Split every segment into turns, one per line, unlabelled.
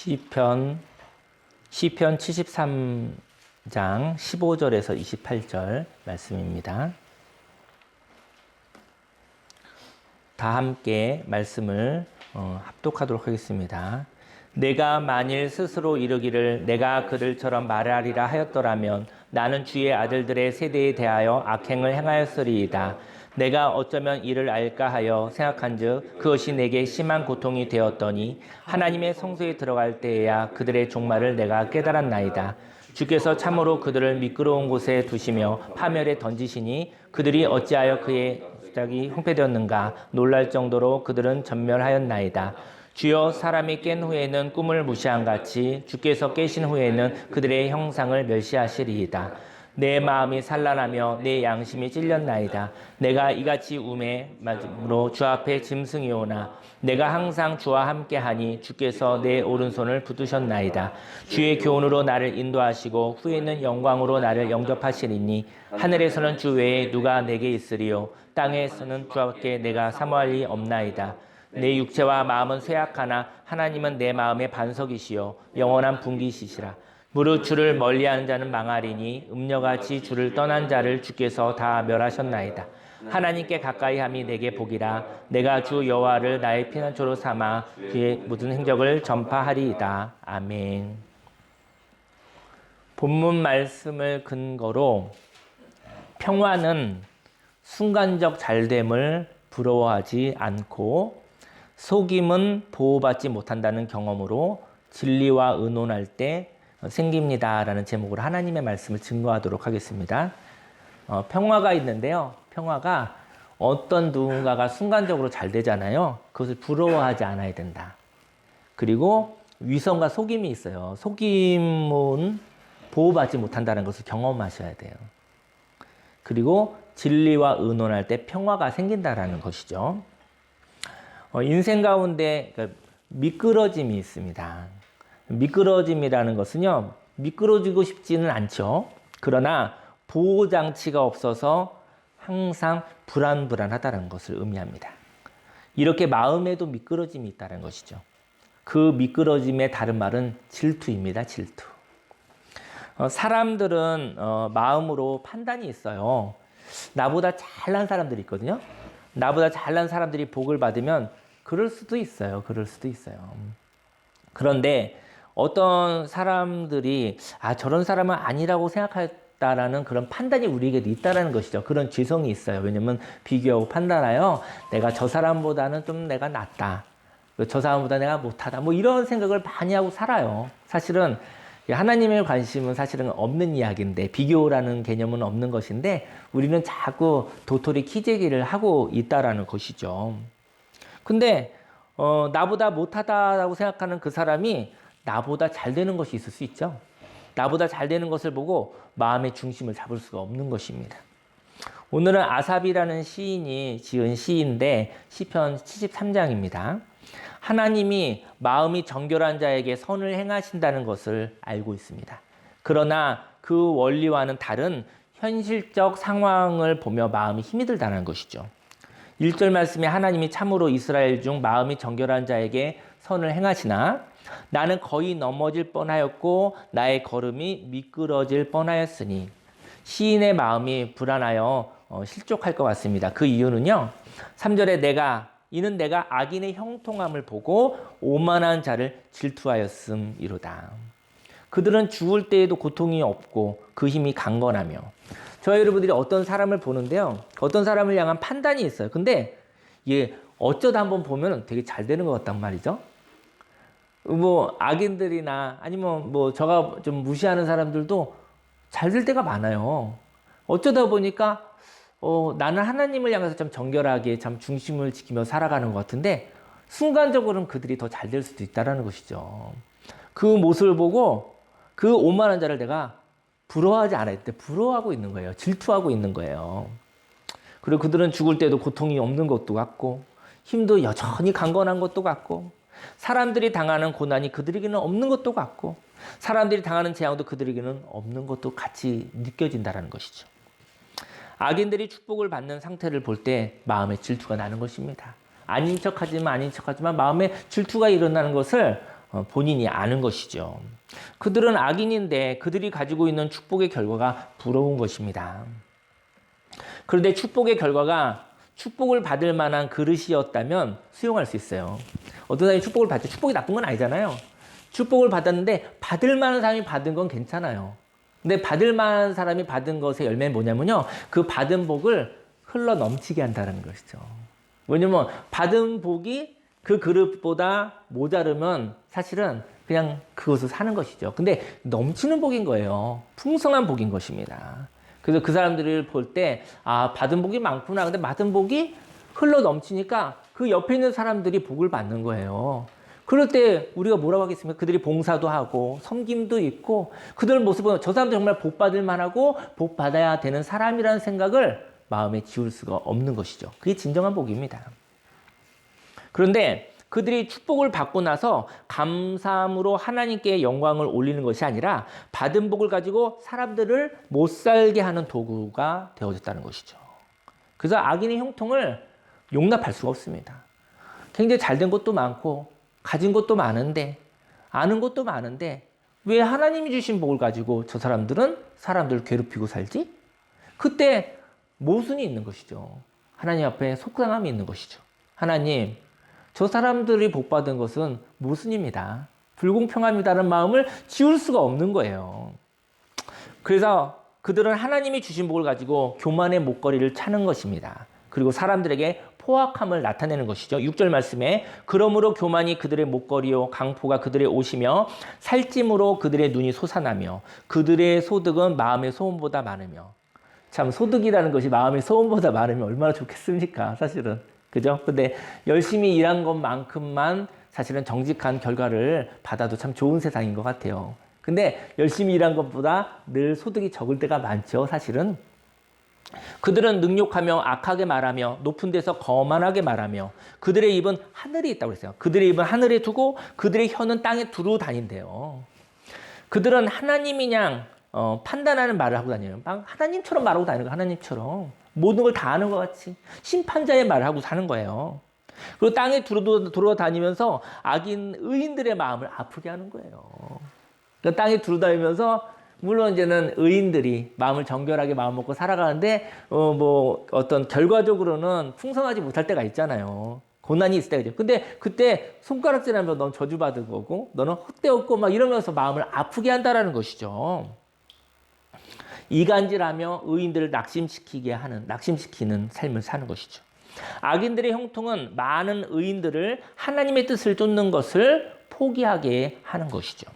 시편 73장 15절에서 28절 말씀입니다. 다 함께 말씀을 합독하도록 하겠습니다. 내가 만일 스스로 이르기를 내가 그들처럼 말하리라 하였더라면 나는 주의 아들들의 세대에 대하여 악행을 행하였으리이다. 내가 어쩌면 이를 알까 하여 생각한즉 그것이 내게 심한 고통이 되었더니 하나님의 성소에 들어갈 때에야 그들의 종말을 내가 깨달았나이다. 주께서 참으로 그들을 미끄러운 곳에 두시며 파멸에 던지시니 그들이 어찌하여 그의 시작이 형패되었는가. 놀랄 정도로 그들은 전멸하였나이다. 주여, 사람이 깬 후에는 꿈을 무시한 같이 주께서 깨신 후에는 그들의 형상을 멸시하시리이다. 내 마음이 산란하며 내 양심이 찔렸나이다. 내가 이같이 우매 맞음으로 주 앞에 짐승이오나 내가 항상 주와 함께하니 주께서 내 오른손을 붙드셨나이다. 주의 교훈으로 나를 인도하시고 후에는 영광으로 나를 영접하시리니 하늘에서는 주 외에 누가 내게 있으리요 땅에서는 주밖에 내가 사모할 리 없나이다. 내 육체와 마음은 쇠약하나 하나님은 내 마음의 반석이시요 영원한 분기시시라. 무릇 주를 멀리하는 자는 망하리니 음녀같이 주를 떠난 자를 주께서 다 멸하셨나이다. 하나님께 가까이함이 내게 복이라. 내가 주 여호와를 나의 피난처로 삼아 그의 모든 행적을 전파하리이다. 아멘. 본문 말씀을 근거로 평화는 순간적 잘됨을 부러워하지 않고 속임은 보호받지 못한다는 경험으로 진리와 의논할 때 생깁니다. 라는 제목으로 하나님의 말씀을 증거하도록 하겠습니다. 평화가 있는데요. 평화가 어떤 누군가가 순간적으로 잘 되잖아요. 그것을 부러워하지 않아야 된다. 그리고 위선과 속임이 있어요. 속임은 보호받지 못한다는 것을 경험하셔야 돼요. 그리고 진리와 의논할 때 평화가 생긴다라는 것이죠. 인생 가운데 미끄러짐이 있습니다. 미끄러짐이라는 것은요, 미끄러지고 싶지는 않죠. 그러나 보호장치가 없어서 항상 불안불안하다는 것을 의미합니다. 이렇게 마음에도 미끄러짐이 있다는 것이죠. 그 미끄러짐의 다른 말은 질투입니다. 질투. 사람들은 마음으로 판단이 있어요. 나보다 잘난 사람들이 있거든요. 나보다 잘난 사람들이 복을 받으면 그럴 수도 있어요. 그럴 수도 있어요. 그런데 어떤 사람들이 저런 사람은 아니라고 생각했다라는 그런 판단이 우리에게도 있다는 것이죠. 그런 죄성이 있어요. 왜냐면 비교하고 판단하여 내가 저 사람보다는 좀 내가 낫다. 저 사람보다 내가 못하다. 뭐 이런 생각을 많이 하고 살아요. 사실은 하나님의 관심은 사실은 없는 이야기인데, 비교라는 개념은 없는 것인데 우리는 자꾸 도토리 키재기를 하고 있다라는 것이죠. 근데 나보다 못하다라고 생각하는 그 사람이 나보다 잘 되는 것이 있을 수 있죠. 나보다 잘 되는 것을 보고 마음의 중심을 잡을 수가 없는 것입니다. 오늘은 아삽이라는 시인이 지은 시인데 시편 73장입니다. 하나님이 마음이 정결한 자에게 선을 행하신다는 것을 알고 있습니다. 그러나 그 원리와는 다른 현실적 상황을 보며 마음이 힘이 들다는 것이죠. 1절 말씀에 하나님이 참으로 이스라엘 중 마음이 정결한 자에게 선을 행하시나 나는 거의 넘어질 뻔하였고 나의 걸음이 미끄러질 뻔하였으니, 시인의 마음이 불안하여 실족할 것 같습니다. 그 이유는요, 3절에 이는 내가 악인의 형통함을 보고 오만한 자를 질투하였음이로다. 그들은 죽을 때에도 고통이 없고 그 힘이 강건하며. 저희 여러분들이 어떤 사람을 보는데요, 어떤 사람을 향한 판단이 있어요. 근데 어쩌다 한번 보면 되게 잘 되는 것 같단 말이죠. 뭐 악인들이나 아니면 뭐 저가 좀 무시하는 사람들도 잘 될 때가 많아요. 어쩌다 보니까 나는 하나님을 향해서 참 정결하게 참 중심을 지키며 살아가는 것 같은데 순간적으로는 그들이 더 잘 될 수도 있다는 것이죠. 그 모습을 보고 그 오만한 자를 내가 부러워하지 않을 때 부러워하고 있는 거예요. 질투하고 있는 거예요. 그리고 그들은 죽을 때도 고통이 없는 것도 같고 힘도 여전히 강건한 것도 같고 사람들이 당하는 고난이 그들에게는 없는 것도 같고 사람들이 당하는 재앙도 그들에게는 없는 것도 같이 느껴진다는 것이죠. 악인들이 축복을 받는 상태를 볼 때 마음에 질투가 나는 것입니다. 아닌 척하지만 마음에 질투가 일어나는 것을 본인이 아는 것이죠. 그들은 악인인데 그들이 가지고 있는 축복의 결과가 부러운 것입니다. 그런데 축복의 결과가 축복을 받을 만한 그릇이었다면 수용할 수 있어요. 어떤 사람이 축복을 받죠. 축복이 나쁜 건 아니잖아요. 축복을 받았는데 받을 만한 사람이 받은 건 괜찮아요. 근데 받을 만한 사람이 받은 것의 열매는 뭐냐면요. 그 받은 복을 흘러 넘치게 한다는 것이죠. 왜냐면 받은 복이 그 그릇보다 모자르면 사실은 그냥 그것을 사는 것이죠. 근데 넘치는 복인 거예요. 풍성한 복인 것입니다. 그래서 그 사람들을 볼 때, 아, 받은 복이 많구나. 근데 받은 복이 흘러 넘치니까 그 옆에 있는 사람들이 복을 받는 거예요. 그럴 때 우리가 뭐라고 하겠습니까? 그들이 봉사도 하고 섬김도 있고 그들 모습은 저 사람도 정말 복 받을 만하고 복 받아야 되는 사람이라는 생각을 마음에 지울 수가 없는 것이죠. 그게 진정한 복입니다. 그런데 그들이 축복을 받고 나서 감사함으로 하나님께 영광을 올리는 것이 아니라 받은 복을 가지고 사람들을 못 살게 하는 도구가 되어졌다는 것이죠. 그래서 악인의 형통을 용납할 수가 없습니다. 굉장히 잘된 것도 많고 가진 것도 많은데 아는 것도 많은데 왜 하나님이 주신 복을 가지고 저 사람들은 사람들을 괴롭히고 살지? 그때 모순이 있는 것이죠. 하나님 앞에 속상함이 있는 것이죠. 하나님, 저 사람들이 복받은 것은 모순입니다. 불공평합니다라는 마음을 지울 수가 없는 거예요. 그래서 그들은 하나님이 주신 복을 가지고 교만의 목걸이를 차는 것입니다. 그리고 사람들에게 포악함을 나타내는 것이죠. 6절 말씀에 그러므로 교만이 그들의 목걸이요 강포가 그들의 옷이며 살찜으로 그들의 눈이 솟아나며 그들의 소득은 마음의 소원보다 많으며. 참 소득이라는 것이 마음의 소원보다 많으면 얼마나 좋겠습니까? 사실은. 그죠? 근데 열심히 일한 것만큼만 사실은 정직한 결과를 받아도 참 좋은 세상인 것 같아요. 근데 열심히 일한 것보다 늘 소득이 적을 때가 많죠, 사실은. 그들은 능욕하며 악하게 말하며 높은 데서 거만하게 말하며 그들의 입은 하늘에 있다고 했어요. 그들의 입은 하늘에 두고 그들의 혀는 땅에 두루 다닌대요. 그들은 하나님이냥 판단하는 말을 하고 다녀요. 하나님처럼 말하고 다니는 거예요. 하나님처럼. 모든 걸 다 아는 것 같이 심판자의 말을 하고 사는 거예요. 그리고 땅에 돌아다니면서 악인 의인들의 마음을 아프게 하는 거예요. 그러니까 땅에 돌아다니면서 물론 이제는 의인들이 마음을 정결하게 마음 먹고 살아가는데 어떤 결과적으로는 풍성하지 못할 때가 있잖아요. 고난이 있을 때가 있죠. 근데 그때 손가락질하면 넌 저주받은 거고 너는 헛되었고 막 이러면서 마음을 아프게 한다라는 것이죠. 이간질하며 의인들을 낙심시키는 삶을 사는 것이죠. 악인들의 형통은 많은 의인들을 하나님의 뜻을 쫓는 것을 포기하게 하는 것이죠.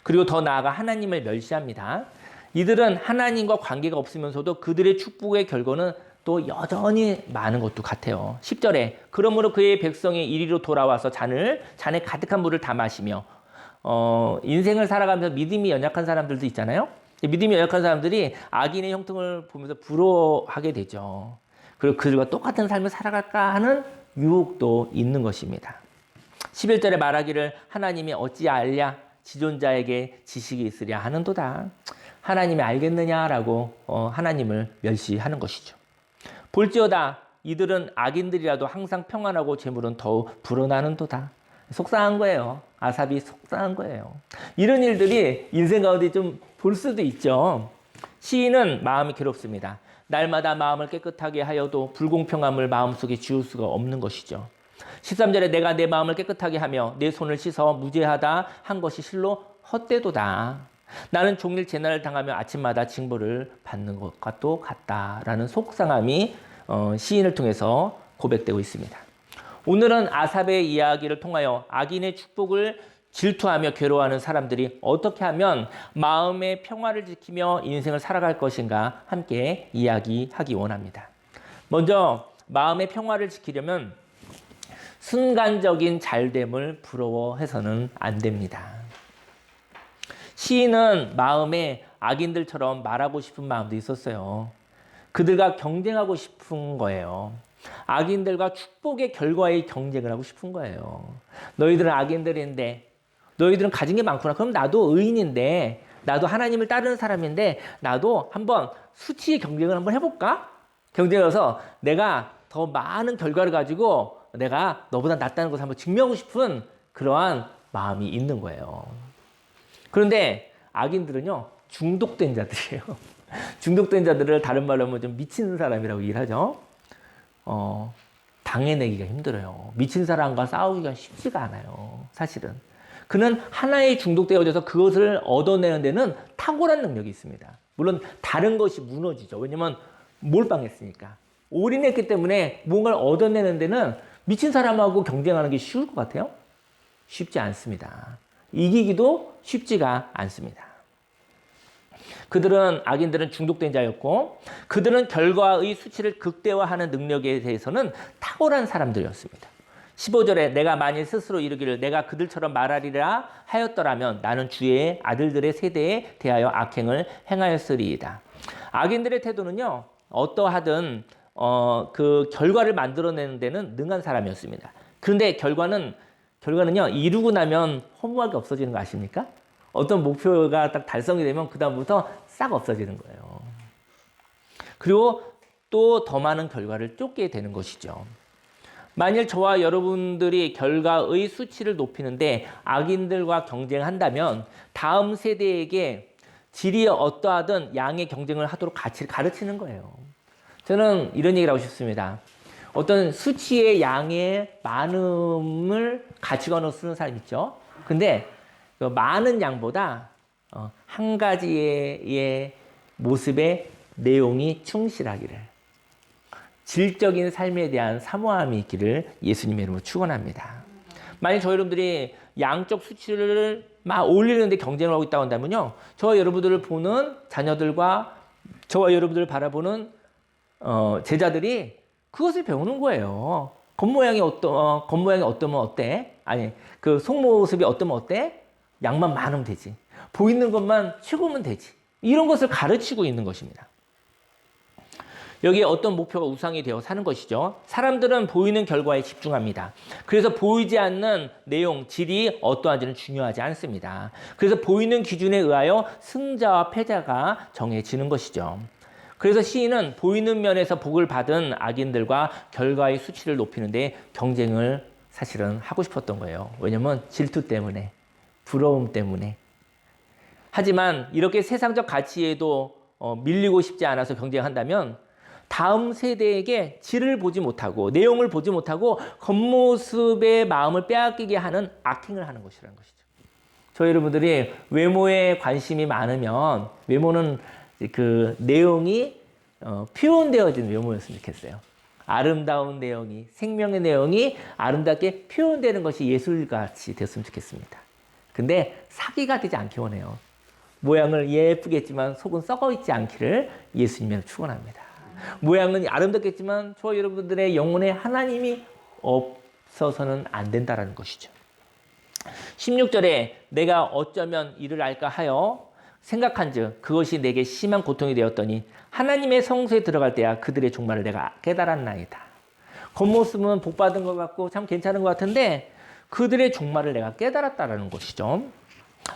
그리고 더 나아가 하나님을 멸시합니다. 이들은 하나님과 관계가 없으면서도 그들의 축복의 결과는 또 여전히 많은 것도 같아요. 10절에 그러므로 그의 백성이 이리로 돌아와서 잔에 가득한 물을 다 마시며 인생을 살아가면서 믿음이 연약한 사람들도 있잖아요. 믿음이 연약한 사람들이 악인의 형통을 보면서 부러워하게 되죠. 그리고 그들과 똑같은 삶을 살아갈까 하는 유혹도 있는 것입니다. 11절에 말하기를 하나님이 어찌 알랴 지존자에게 지식이 있으랴 하는도다. 하나님이 알겠느냐라고 하나님을 멸시하는 것이죠. 볼지어다 이들은 악인들이라도 항상 평안하고 재물은 더욱 불어나는도다. 속상한 거예요. 아삽이 속상한 거예요. 이런 일들이 인생 가운데 좀 볼 수도 있죠. 시인은 마음이 괴롭습니다. 날마다 마음을 깨끗하게 하여도 불공평함을 마음속에 지울 수가 없는 것이죠. 13절에 내가 내 마음을 깨끗하게 하며 내 손을 씻어 무죄하다 한 것이 실로 헛되도다. 나는 종일 재난을 당하며 아침마다 징벌을 받는 것과 또 같다라는 속상함이 시인을 통해서 고백되고 있습니다. 오늘은 아삽의 이야기를 통하여 악인의 축복을 질투하며 괴로워하는 사람들이 어떻게 하면 마음의 평화를 지키며 인생을 살아갈 것인가 함께 이야기하기 원합니다. 먼저 마음의 평화를 지키려면 순간적인 잘됨을 부러워해서는 안 됩니다. 시인은 마음에 악인들처럼 말하고 싶은 마음도 있었어요. 그들과 경쟁하고 싶은 거예요. 악인들과 축복의 결과의 경쟁을 하고 싶은 거예요. 너희들은 악인들인데 너희들은 가진 게 많구나. 그럼 나도 의인인데 나도 하나님을 따르는 사람인데 나도 한번 수치의 경쟁을 한번 해볼까? 경쟁해서 내가 더 많은 결과를 가지고 내가 너보다 낫다는 것을 한번 증명하고 싶은 그러한 마음이 있는 거예요. 그런데 악인들은요, 중독된 자들이에요. 중독된 자들을 다른 말로 하면 좀 미친 사람이라고 얘기를 하죠. 당해내기가 힘들어요. 미친 사람과 싸우기가 쉽지가 않아요. 사실은. 그는 하나에 중독되어져서 그것을 얻어내는 데는 탁월한 능력이 있습니다. 물론 다른 것이 무너지죠. 왜냐면 몰빵했으니까. 올인했기 때문에 뭔가를 얻어내는 데는 미친 사람하고 경쟁하는 게 쉬울 것 같아요? 쉽지 않습니다. 이기기도 쉽지가 않습니다. 악인들은 중독된 자였고, 그들은 결과의 수치를 극대화하는 능력에 대해서는 탁월한 사람들이었습니다. 15절에 내가 만일 스스로 이르기를 내가 그들처럼 말하리라 하였더라면 나는 주의 아들들의 세대에 대하여 악행을 행하였으리이다. 악인들의 태도는요, 어떠하든 그 결과를 만들어내는 데는 능한 사람이었습니다. 그런데 결과는요, 이루고 나면 허무하게 없어지는 거 아십니까? 어떤 목표가 딱 달성이 되면 그다음부터 싹 없어지는 거예요. 그리고 또 더 많은 결과를 쫓게 되는 것이죠. 만일 저와 여러분들이 결과의 수치를 높이는데 악인들과 경쟁한다면 다음 세대에게 질이 어떠하든 양의 경쟁을 하도록 가르치는 거예요. 저는 이런 얘기를 하고 싶습니다. 어떤 수치의 양의 많음을 가치관으로 쓰는 사람 있죠. 근데 그 많은 양보다 한 가지의 모습의 내용이 충실하기를, 질적인 삶에 대한 사모함이 있기를 예수님의 이름으로 축원합니다. 만약 저희 여러분들이 양적 수치를 막 올리는데 경쟁을 하고 있다고 한다면요, 저와 여러분들을 보는 자녀들과 저와 여러분들을 바라보는 제자들이 그것을 배우는 거예요. 겉모양이 어떠면 어때? 아니, 그 속모습이 어떠면 어때? 양만 많으면 되지. 보이는 것만 최고면 되지. 이런 것을 가르치고 있는 것입니다. 여기에 어떤 목표가 우상이 되어 사는 것이죠. 사람들은 보이는 결과에 집중합니다. 그래서 보이지 않는 내용, 질이 어떠한지는 중요하지 않습니다. 그래서 보이는 기준에 의하여 승자와 패자가 정해지는 것이죠. 그래서 시인은 보이는 면에서 복을 받은 악인들과 결과의 수치를 높이는데 경쟁을 사실은 하고 싶었던 거예요. 왜냐면 질투 때문에, 부러움 때문에. 하지만 이렇게 세상적 가치에도 밀리고 싶지 않아서 경쟁한다면 다음 세대에게 질을 보지 못하고 내용을 보지 못하고 겉모습의 마음을 빼앗기게 하는 악행을 하는 것이라는 것이죠. 저희 여러분들이 외모에 관심이 많으면 외모는 그 내용이 표현되어진 외모였으면 좋겠어요. 아름다운 내용이, 생명의 내용이 아름답게 표현되는 것이 예술같이 됐으면 좋겠습니다. 근데 사기가 되지 않기 원해요. 모양을 예쁘게 했지만 속은 썩어 있지 않기를 예수님을 축원합니다. 모양은 아름답겠지만 저 여러분들의 영혼에 하나님이 없어서는 안 된다라는 것이죠. 16절에 내가 어쩌면 이를 알까 하여 생각한즉 그것이 내게 심한 고통이 되었더니 하나님의 성소에 들어갈 때야 그들의 종말을 내가 깨달았나이다. 겉모습은 복받은 것 같고 참 괜찮은 것 같은데 그들의 종말을 내가 깨달았다라는 것이죠.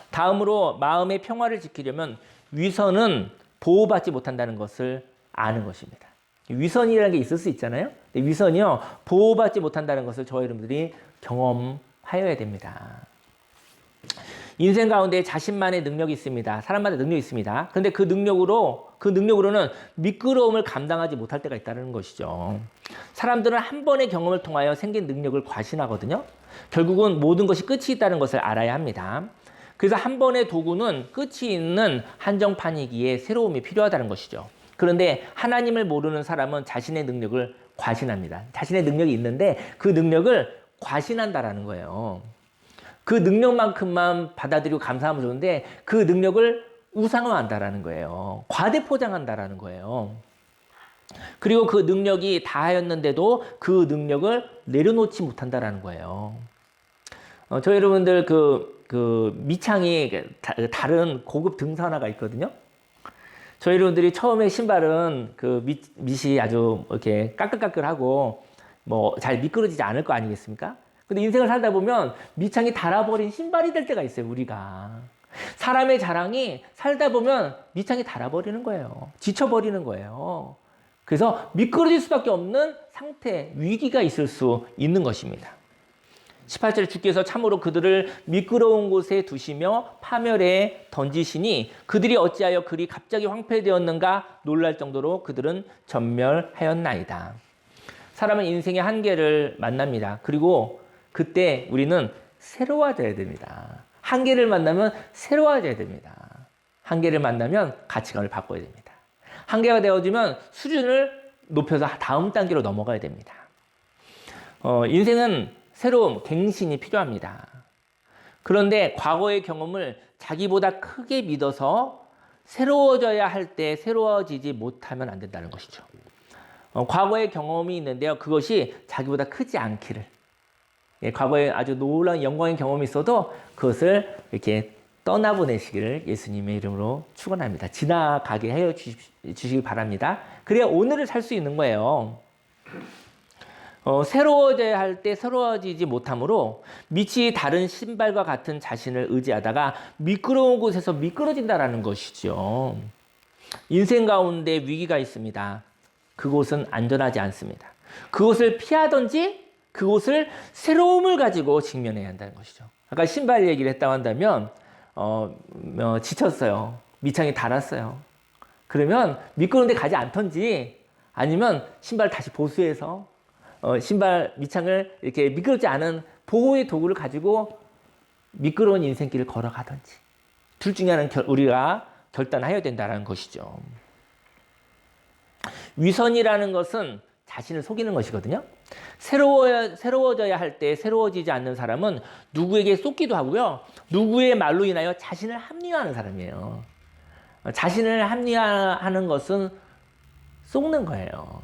다음으로 마음의 평화를 지키려면 위선은 보호받지 못한다는 것을 아는 것입니다. 위선이라는 게 있을 수 있잖아요. 근데 위선이요, 보호받지 못한다는 것을 저희 여러분들이 경험하여야 됩니다. 인생 가운데 자신만의 능력이 있습니다. 사람마다 능력이 있습니다. 그런데 그 능력으로는 미끄러움을 감당하지 못할 때가 있다는 것이죠. 사람들은 한 번의 경험을 통하여 생긴 능력을 과신하거든요. 결국은 모든 것이 끝이 있다는 것을 알아야 합니다. 그래서 한 번의 도구는 끝이 있는 한정판이기에 새로움이 필요하다는 것이죠. 그런데 하나님을 모르는 사람은 자신의 능력을 과신합니다. 자신의 능력이 있는데 그 능력을 과신한다라는 거예요. 그 능력만큼만 받아들이고 감사하면 좋은데 그 능력을 우상화한다라는 거예요. 과대 포장한다라는 거예요. 그리고 그 능력이 다하였는데도 그 능력을 내려놓지 못한다라는 거예요. 저희 여러분들 그 미창이 다른 고급 등산화가 있거든요. 저희 여러분들이 처음에 신발은 그 밑이 아주 이렇게 까끌까끌하고 뭐 잘 미끄러지지 않을 거 아니겠습니까? 근데 인생을 살다 보면 밑창이 닳아버린 신발이 될 때가 있어요, 우리가. 사람의 자랑이 살다 보면 밑창이 닳아버리는 거예요. 지쳐버리는 거예요. 그래서 미끄러질 수밖에 없는 상태, 위기가 있을 수 있는 것입니다. 18절에 주께서 참으로 그들을 미끄러운 곳에 두시며 파멸에 던지시니 그들이 어찌하여 그리 갑자기 황폐되었는가 놀랄 정도로 그들은 전멸하였나이다. 사람은 인생의 한계를 만납니다. 그리고 그때 우리는 새로워져야 됩니다. 한계를 만나면 새로워져야 됩니다. 한계를 만나면 가치관을 바꿔야 됩니다. 한계가 되어지면 수준을 높여서 다음 단계로 넘어가야 됩니다. 인생은 새로움, 갱신이 필요합니다. 그런데 과거의 경험을 자기보다 크게 믿어서 새로워져야 할 때 새로워지지 못하면 안 된다는 것이죠. 과거의 경험이 있는데요. 그것이 자기보다 크지 않기를. 과거에 아주 놀라운 영광의 경험이 있어도 그것을 이렇게 떠나보내시기를 예수님의 이름으로 축원합니다. 지나가게 해 주시기 바랍니다. 그래야 오늘을 살 수 있는 거예요. 새로워져야 할 때 새로워지지 못하므로 밑이 다른 신발과 같은 자신을 의지하다가 미끄러운 곳에서 미끄러진다라는 것이죠. 인생 가운데 위기가 있습니다. 그곳은 안전하지 않습니다. 그곳을 피하든지 그곳을 새로움을 가지고 직면해야 한다는 것이죠. 아까 신발 얘기를 했다고 한다면 지쳤어요. 밑창이 닳았어요. 그러면 미끄러운 데 가지 않던지 아니면 신발 다시 보수해서 신발 밑창을 이렇게 미끄럽지 않은 보호의 도구를 가지고 미끄러운 인생길을 걸어가든지 둘 중에 하나는 우리가 결단하여야 된다는 것이죠. 위선이라는 것은 자신을 속이는 것이거든요. 새로워져야 할 때 새로워지지 않는 사람은 누구에게 쏟기도 하고요. 누구의 말로 인하여 자신을 합리화하는 사람이에요. 자신을 합리화하는 것은 속는 거예요.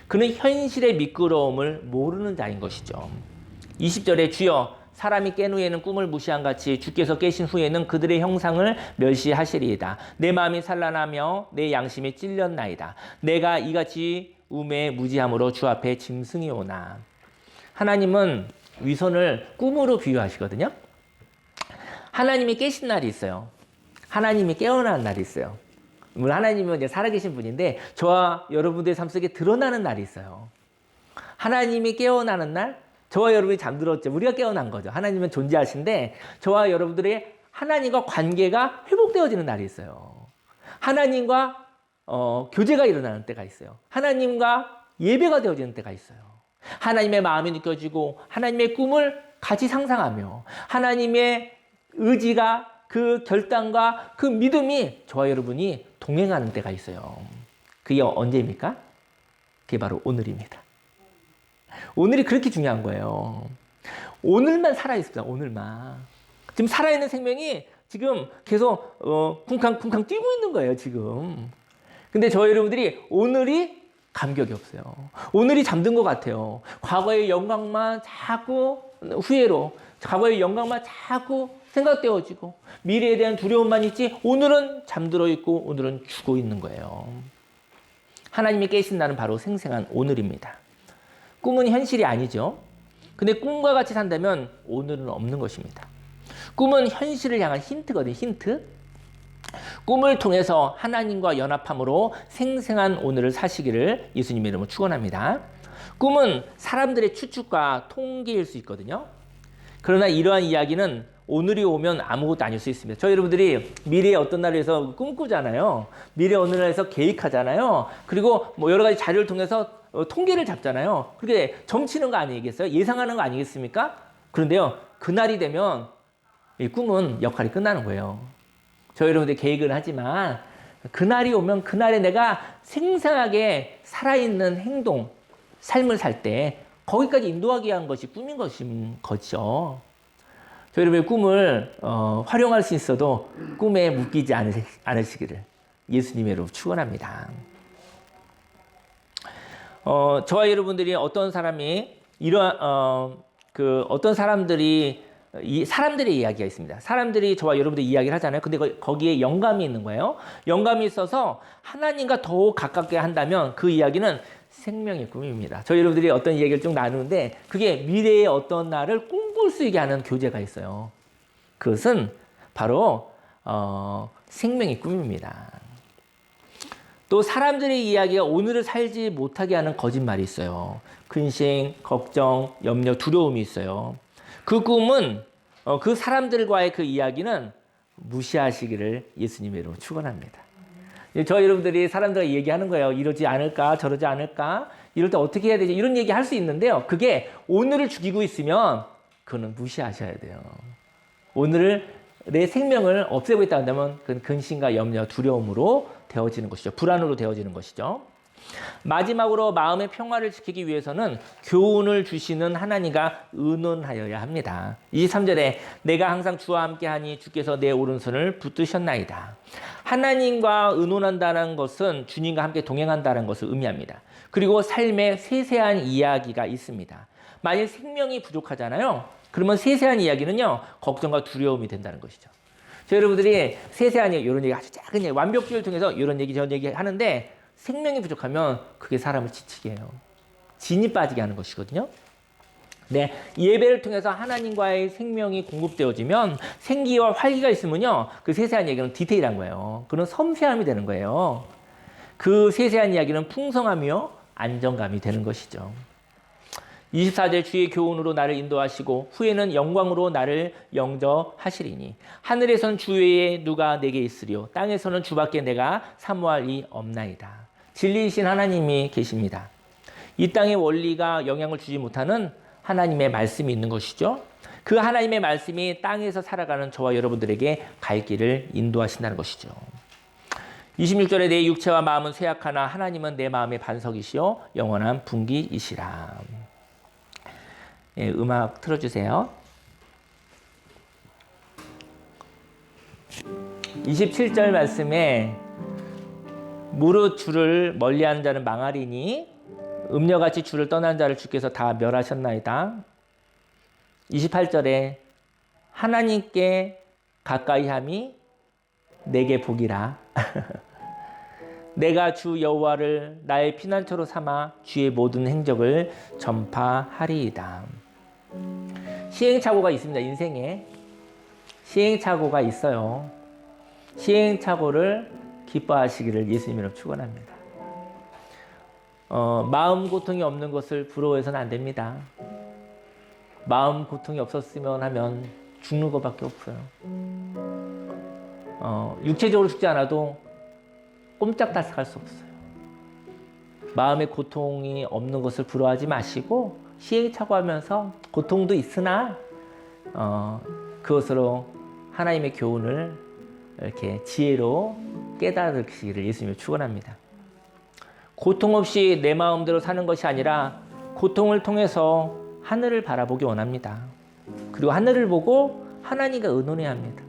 그는 현실의 미끄러움을 모르는 자인 것이죠. 20절에 주여 사람이 깬 후에는 꿈을 무시한 같이 주께서 깨신 후에는 그들의 형상을 멸시하시리이다. 내 마음이 산란하며 내 양심이 찔렸나이다. 내가 이같이 음에 무지함으로 주 앞에 짐승이 오나. 하나님은 위선을 꿈으로 비유하시거든요. 하나님이 깨신 날이 있어요. 하나님이 깨어나는 날이 있어요. 물론 하나님은 이제 살아계신 분인데 저와 여러분들의 삶 속에 드러나는 날이 있어요. 하나님이 깨어나는 날, 저와 여러분이 잠들었죠. 우리가 깨어난 거죠. 하나님은 존재하신데 저와 여러분들의 하나님과 관계가 회복되어지는 날이 있어요. 하나님과 교제가 일어나는 때가 있어요. 하나님과 예배가 되어지는 때가 있어요. 하나님의 마음이 느껴지고 하나님의 꿈을 같이 상상하며 하나님의 의지가 그 결단과 그 믿음이 저와 여러분이 동행하는 때가 있어요. 그게 언제입니까? 그게 바로 오늘입니다. 오늘이 그렇게 중요한 거예요. 오늘만 살아있습니다. 오늘만. 지금 살아있는 생명이 지금 계속 쿵쾅쿵쾅 뛰고 있는 거예요. 지금. 근데 저희 여러분들이 오늘이 감격이 없어요. 오늘이 잠든 것 같아요. 과거의 영광만 자꾸 후회로, 과거의 영광만 자꾸 생각되어지고 미래에 대한 두려움만 있지 오늘은 잠들어 있고 오늘은 죽어 있는 거예요. 하나님이 깨신 날은 바로 생생한 오늘입니다. 꿈은 현실이 아니죠. 근데 꿈과 같이 산다면 오늘은 없는 것입니다. 꿈은 현실을 향한 힌트거든요. 힌트. 꿈을 통해서 하나님과 연합함으로 생생한 오늘을 사시기를 예수님의 이름으로 축원합니다. 꿈은 사람들의 추측과 통계일 수 있거든요. 그러나 이러한 이야기는 오늘이 오면 아무것도 아닐 수 있습니다. 저희 여러분들이 미래의 어떤 날에서 꿈꾸잖아요. 미래 어느 날에서 계획하잖아요. 그리고 뭐 여러 가지 자료를 통해서 통계를 잡잖아요. 그렇게 점치는 거 아니겠어요? 예상하는 거 아니겠습니까? 그런데요, 그날이 되면 이 꿈은 역할이 끝나는 거예요. 저희 여러분들이 계획을 하지만 그날이 오면 그날에 내가 생생하게 살아있는 행동, 삶을 살 때 거기까지 인도하기 위한 것이 꿈인 거죠. 저희 여러분의 꿈을 활용할 수 있어도 꿈에 묶이지 않으시기를 예수님의 이름으로 축원합니다. 저와 여러분들이 어떤 사람이 어떤 사람들의 이야기가 있습니다. 사람들이 저와 여러분들 이야기를 하잖아요. 근데 거기에 영감이 있는 거예요. 영감이 있어서 하나님과 더욱 가깝게 한다면 그 이야기는 생명의 꿈입니다. 저희 여러분들이 어떤 이야기를 쭉 나누는데 그게 미래의 어떤 날을 꿈꿀 수 있게 하는 교재가 있어요. 그것은 바로 생명의 꿈입니다. 또 사람들의 이야기가 오늘을 살지 못하게 하는 거짓말이 있어요. 근심, 걱정, 염려, 두려움이 있어요. 그 꿈은 그 사람들과의 그 이야기는 무시하시기를 예수님의 이름으로 축원합니다. 저 여러분들이 사람들과 얘기하는 거예요. 이러지 않을까 저러지 않을까 이럴 때 어떻게 해야 되지 이런 얘기 할 수 있는데요. 그게 오늘을 죽이고 있으면 그거는 무시하셔야 돼요. 오늘을 내 생명을 없애고 있다 한다면 그건 근심과 염려, 두려움으로 되어지는 것이죠. 불안으로 되어지는 것이죠. 마지막으로 마음의 평화를 지키기 위해서는 교훈을 주시는 하나님과 의논하여야 합니다. 23절에 내가 항상 주와 함께하니 주께서 내 오른손을 붙드셨나이다. 하나님과 의논한다는 것은 주님과 함께 동행한다는 것을 의미합니다. 그리고 삶의 세세한 이야기가 있습니다. 만일 생명이 부족하잖아요. 그러면 세세한 이야기는요, 걱정과 두려움이 된다는 것이죠. 저 여러분들이 세세한 얘기, 이런 얘기 아주 작은 얘기, 완벽주의를 통해서 이런 얘기, 저런 얘기 하는데 생명이 부족하면 그게 사람을 지치게 해요. 진이 빠지게 하는 것이거든요. 네, 예배를 통해서 하나님과의 생명이 공급되어지면 생기와 활기가 있으면요, 그 세세한 얘기는 디테일한 거예요. 그런 섬세함이 되는 거예요. 그 세세한 이야기는 풍성하며 안정감이 되는 것이죠. 24절 주의 교훈으로 나를 인도하시고 후에는 영광으로 나를 영접하시리니 하늘에서는 주 외에 누가 내게 있으리요 땅에서는 주밖에 내가 사모할 이 없나이다. 진리이신 하나님이 계십니다. 이 땅의 원리가 영향을 주지 못하는 하나님의 말씀이 있는 것이죠. 그 하나님의 말씀이 땅에서 살아가는 저와 여러분들에게 갈 길을 인도하신다는 것이죠. 26절에 내 육체와 마음은 쇠약하나 하나님은 내 마음의 반석이시요 영원한 분기이시라. 예, 음악 틀어주세요. 27절 말씀에 무릇 주를 멀리하는 자는 망하리니 음녀같이 주를 떠난 자를 주께서 다 멸하셨나이다. 28절에 하나님께 가까이 함이 내게 복이라. 내가 주 여호와를 나의 피난처로 삼아 주의 모든 행적을 전파하리이다. 시행착오가 있습니다. 인생에 시행착오가 있어요. 시행착오를 기뻐하시기를 예수님으로 축원합니다. 마음 고통이 없는 것을 부러워해서는 안 됩니다. 마음 고통이 없었으면 하면 죽는 것밖에 없어요. 육체적으로 죽지 않아도 꼼짝달싹할 수 없어요. 마음의 고통이 없는 것을 부러워하지 마시고 시행착오하면서 고통도 있으나 그것으로 하나님의 교훈을 이렇게 지혜로 깨달으시기를 예수님을 축원합니다. 고통 없이 내 마음대로 사는 것이 아니라 고통을 통해서 하늘을 바라보기 원합니다. 그리고 하늘을 보고 하나님과 의논해야 합니다.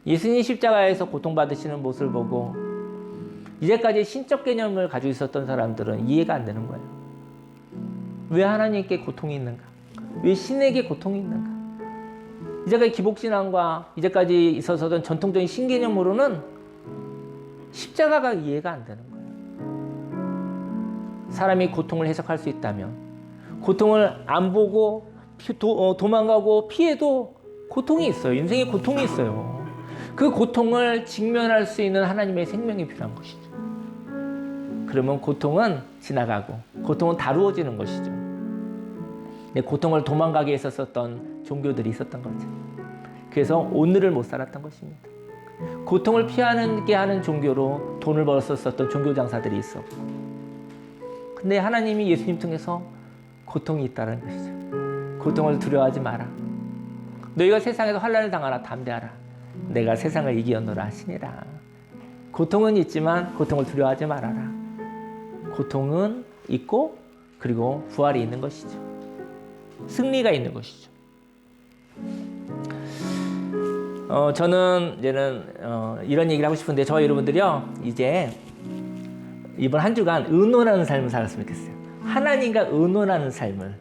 예수님 십자가에서 고통받으시는 모습을 보고 이제까지 신적 개념을 가지고 있었던 사람들은 이해가 안 되는 거예요. 왜 하나님께 고통이 있는가? 왜 신에게 고통이 있는가? 이제까지 기복신앙과 이제까지 있어서던 전통적인 신개념으로는 십자가가 이해가 안 되는 거예요. 사람이 고통을 해석할 수 있다면 고통을 안 보고 도망가고 피해도 고통이 있어요. 인생에 고통이 있어요. 그 고통을 직면할 수 있는 하나님의 생명이 필요한 것이죠. 그러면 고통은 지나가고 고통은 다루어지는 것이죠. 고통을 도망가게 했었던 종교들이 있었던 거죠. 그래서 오늘을 못 살았던 것입니다. 고통을 피하게 하는 종교로 돈을 벌었었던 종교 장사들이 있었고, 근데 하나님이 예수님 통해서 고통이 있다는 것이죠. 고통을 두려워하지 마라. 너희가 세상에서 환난을 당하나 담대하라. 내가 세상을 이기었노라 하시니라. 고통은 있지만 고통을 두려워하지 말아라. 고통은 있고 그리고 부활이 있는 것이죠. 승리가 있는 것이죠. 저는 이제는 이런 얘기를 하고 싶은데 저와 여러분들이요 이제 이번 한 주간 의논하는 삶을 살았으면 좋겠어요. 하나님과 의논하는 삶을.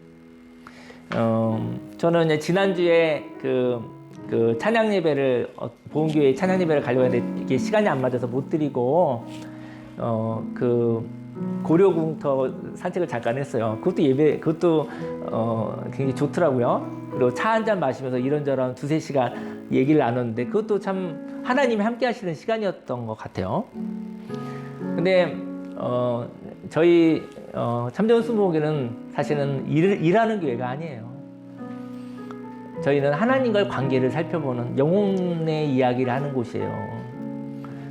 저는 이제 지난주에 그 찬양 예배를 보험교회 찬양 예배를 가려고 했는데 이게 시간이 안 맞아서 못 드리고 그 고려궁터 산책을 잠깐 했어요. 그것도 굉장히 좋더라고요. 그리고 차 한 잔 마시면서 이런저런 두세 시간 얘기를 나눴는데 그것도 참 하나님이 함께 하시는 시간이었던 것 같아요. 근데 저희 참전 순복음교회는 사실은 일하는 교회가 아니에요. 저희는 하나님과의 관계를 살펴보는 영혼의 이야기를 하는 곳이에요.